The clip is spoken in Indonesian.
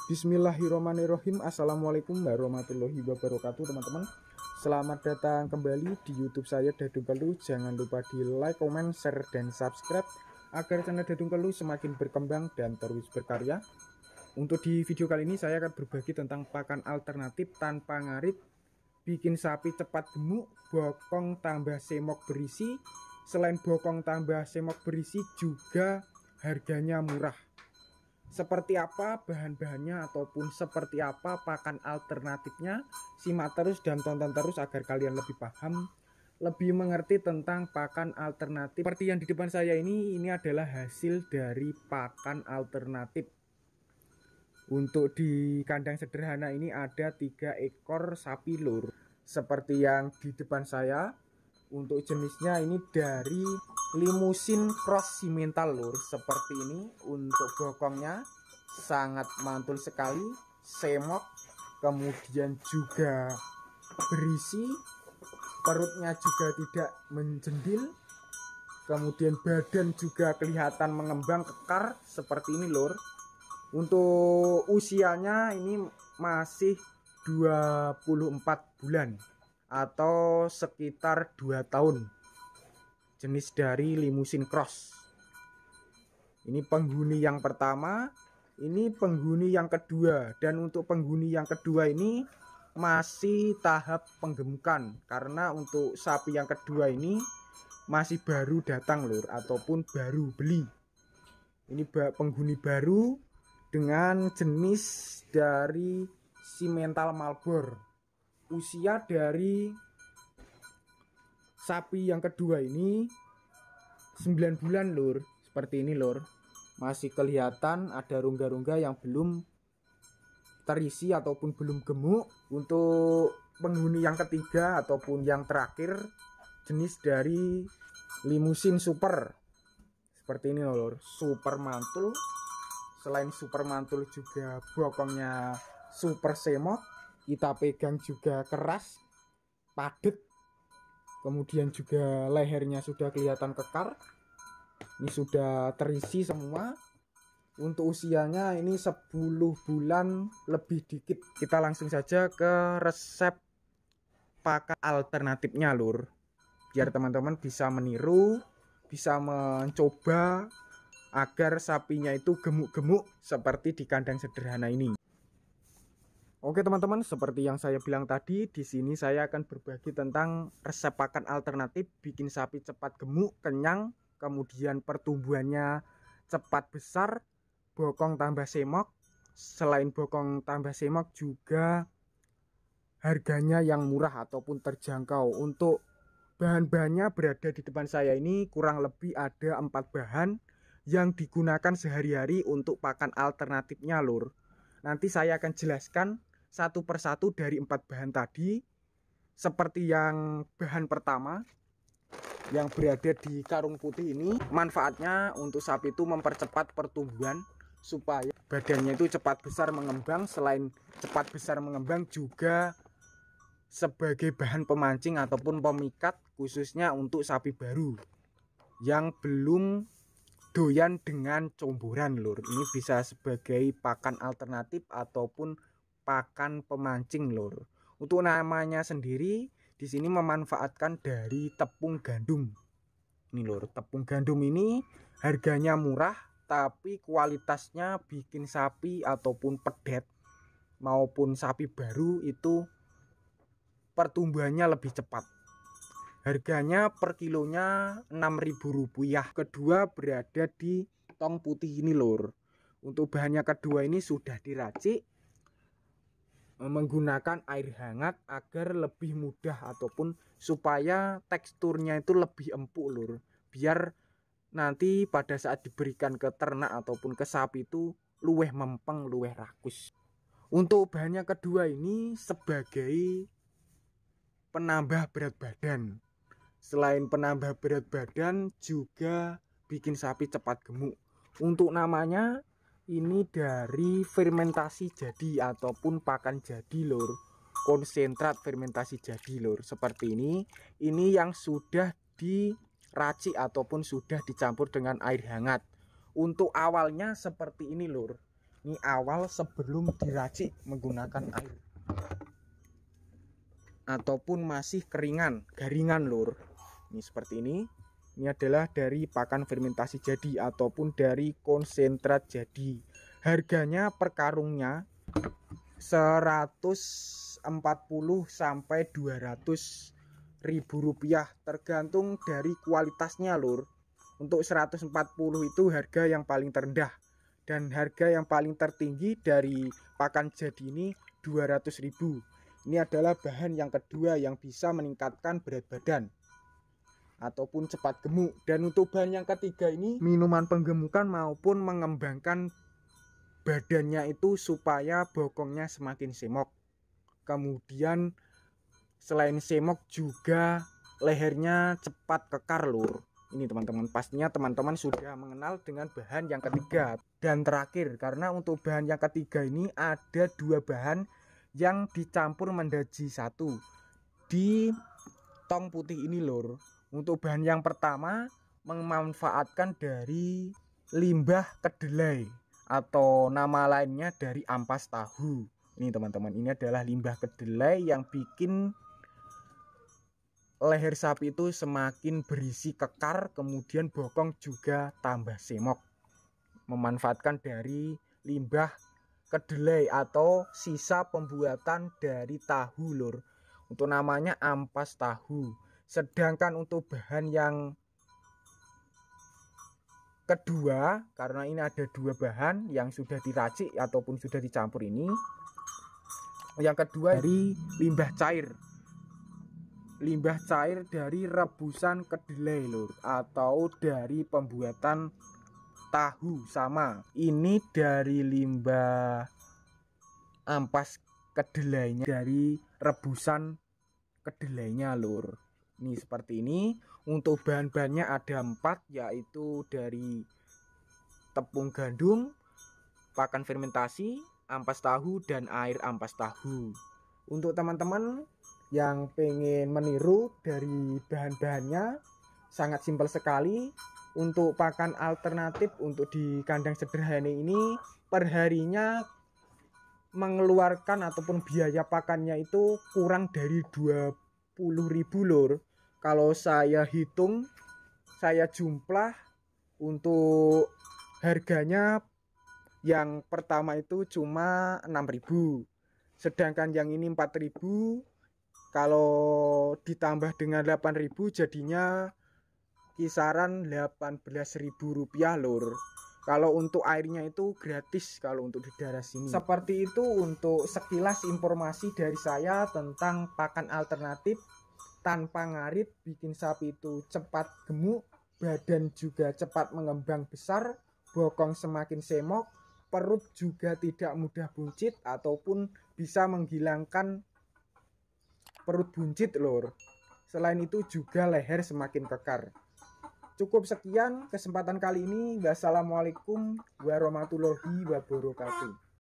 Bismillahirrahmanirrahim. Assalamualaikum warahmatullahi wabarakatuh, teman-teman. Selamat datang kembali di YouTube saya, Dadung Keluh. Jangan lupa di like, comment, share, dan subscribe agar channel Dadung Keluh semakin berkembang dan terus berkarya. Untuk di video kali ini saya akan berbagi tentang pakan alternatif tanpa ngarit, bikin sapi cepat gemuk, bokong tambah semok berisi. Selain bokong tambah semok berisi, juga harganya murah. Seperti apa bahan-bahannya ataupun seperti apa pakan alternatifnya, simak terus dan tonton terus agar kalian lebih paham, lebih mengerti tentang pakan alternatif. Seperti yang di depan saya ini adalah hasil dari pakan alternatif. Untuk di kandang sederhana ini ada 3 ekor sapi lur. Seperti yang di depan saya, untuk jenisnya ini dari Limousin Cross Simmental lur. Seperti ini. Untuk bokongnya sangat mantul sekali, semok, kemudian juga berisi, perutnya juga tidak menjendil, kemudian badan juga kelihatan mengembang kekar seperti ini lur. Untuk usianya ini masih 24 bulan atau sekitar 2 tahun. Jenis dari Limousin Cross. Ini penghuni yang pertama, ini penghuni yang kedua, dan untuk penghuni yang kedua ini masih tahap penggemukan karena untuk sapi yang kedua ini masih baru datang lur ataupun baru beli. Ini penghuni baru dengan jenis dari Simmental Marlboro. Usia dari sapi yang kedua ini 9 bulan lur. Seperti ini lur. Masih kelihatan ada rongga-rongga yang belum terisi ataupun belum gemuk. Untuk penghuni yang ketiga ataupun yang terakhir, jenis dari Limousin Super. Seperti ini lur. Super mantul. Selain super mantul juga bokongnya super semok. Kita pegang juga keras, padat. Kemudian juga lehernya sudah kelihatan kekar. Ini sudah terisi semua. Untuk usianya ini 10 bulan lebih dikit. Kita langsung saja ke resep pakan alternatifnya lur. Biar teman-teman bisa meniru, bisa mencoba agar sapinya itu gemuk-gemuk seperti di kandang sederhana ini. Oke teman-teman, seperti yang saya bilang tadi, di sini saya akan berbagi tentang resep pakan alternatif bikin sapi cepat gemuk, kenyang, kemudian pertumbuhannya cepat besar, bokong tambah semok. Selain bokong tambah semok juga harganya yang murah ataupun terjangkau. Untuk bahan-bahannya berada di depan saya ini kurang lebih ada 4 bahan yang digunakan sehari-hari untuk pakan alternatifnya lur. Nanti saya akan jelaskan satu persatu dari 4 bahan tadi. Seperti yang bahan pertama yang berada di karung putih ini, manfaatnya untuk sapi itu mempercepat pertumbuhan supaya badannya itu cepat besar mengembang. Selain cepat besar mengembang juga sebagai bahan pemancing ataupun pemikat khususnya untuk sapi baru yang belum doyan dengan comboran lur. Ini bisa sebagai pakan alternatif ataupun pakan pemancing lur. Untuk namanya sendiri di sini memanfaatkan dari tepung gandum. Ini lur, tepung gandum ini harganya murah tapi kualitasnya bikin sapi ataupun pedet maupun sapi baru itu pertumbuhannya lebih cepat. Harganya per kilonya Rp6.000. Kedua berada di tong putih ini lur. Untuk bahannya kedua ini sudah diracik menggunakan air hangat agar lebih mudah ataupun supaya teksturnya itu lebih empuk lur. Biar nanti pada saat diberikan ke ternak ataupun ke sapi itu luweh mempeng, luweh rakus. Untuk bahannya kedua ini sebagai penambah berat badan. Selain penambah berat badan juga bikin sapi cepat gemuk. Untuk namanya ini dari fermentasi jadi ataupun pakan jadi lur. Konsentrat fermentasi jadi lur. Seperti ini. Ini yang sudah diracik ataupun sudah dicampur dengan air hangat. Untuk awalnya seperti ini lur. Ini awal sebelum diracik menggunakan air ataupun masih garingan lur. Ini seperti ini. Ini adalah dari pakan fermentasi jadi ataupun dari konsentrat jadi. Harganya per karungnya 140 sampai 200 ribu rupiah tergantung dari kualitasnya lur. Untuk 140 itu harga yang paling terendah, dan harga yang paling tertinggi dari pakan jadi ini 200.000. Ini adalah bahan yang kedua yang bisa meningkatkan berat badan ataupun cepat gemuk. Dan untuk bahan yang ketiga ini minuman penggemukan maupun mengembangkan badannya itu supaya bokongnya semakin semok. Kemudian selain semok juga lehernya cepat kekar lur. Ini teman-teman, pastinya teman-teman sudah mengenal dengan bahan yang ketiga. Dan terakhir, karena untuk bahan yang ketiga ini ada dua bahan yang dicampur menjadi satu di tong putih ini lur. Untuk bahan yang pertama memanfaatkan dari limbah kedelai atau nama lainnya dari ampas tahu. Ini teman-teman, ini adalah limbah kedelai yang bikin leher sapi itu semakin berisi kekar, kemudian bokong juga tambah semok. Memanfaatkan dari limbah kedelai atau sisa pembuatan dari tahu lur. Untuk namanya ampas tahu. Sedangkan untuk bahan yang kedua, karena ini ada dua bahan yang sudah diracik ataupun sudah dicampur ini. Yang kedua dari limbah cair. Limbah cair dari rebusan kedelai lur, atau dari pembuatan tahu sama. Ini dari limbah ampas kedelainya, dari rebusan kedelainya lur. Ini seperti ini. Untuk bahan-bahannya ada 4, yaitu dari tepung gandum, pakan fermentasi, ampas tahu, dan air ampas tahu. Untuk teman-teman yang pengen meniru dari bahan-bahannya, sangat simpel sekali. Untuk pakan alternatif untuk di kandang sederhana ini perharinya mengeluarkan ataupun biaya pakannya itu kurang dari 20.000 lur. Kalau saya hitung, saya jumlah untuk harganya yang pertama itu cuma 6.000, sedangkan yang ini 4.000. Kalau ditambah dengan 8.000 jadinya kisaran 18.000 rupiah lur. Kalau untuk airnya itu gratis kalau untuk di daerah sini. Seperti itu untuk sekilas informasi dari saya tentang pakan alternatif tanpa ngarit, bikin sapi itu cepat gemuk, badan juga cepat mengembang besar, bokong semakin semok, perut juga tidak mudah buncit ataupun bisa menghilangkan perut buncit lur. Selain itu juga leher semakin kekar. Cukup sekian kesempatan kali ini. Wassalamualaikum warahmatullahi wabarakatuh.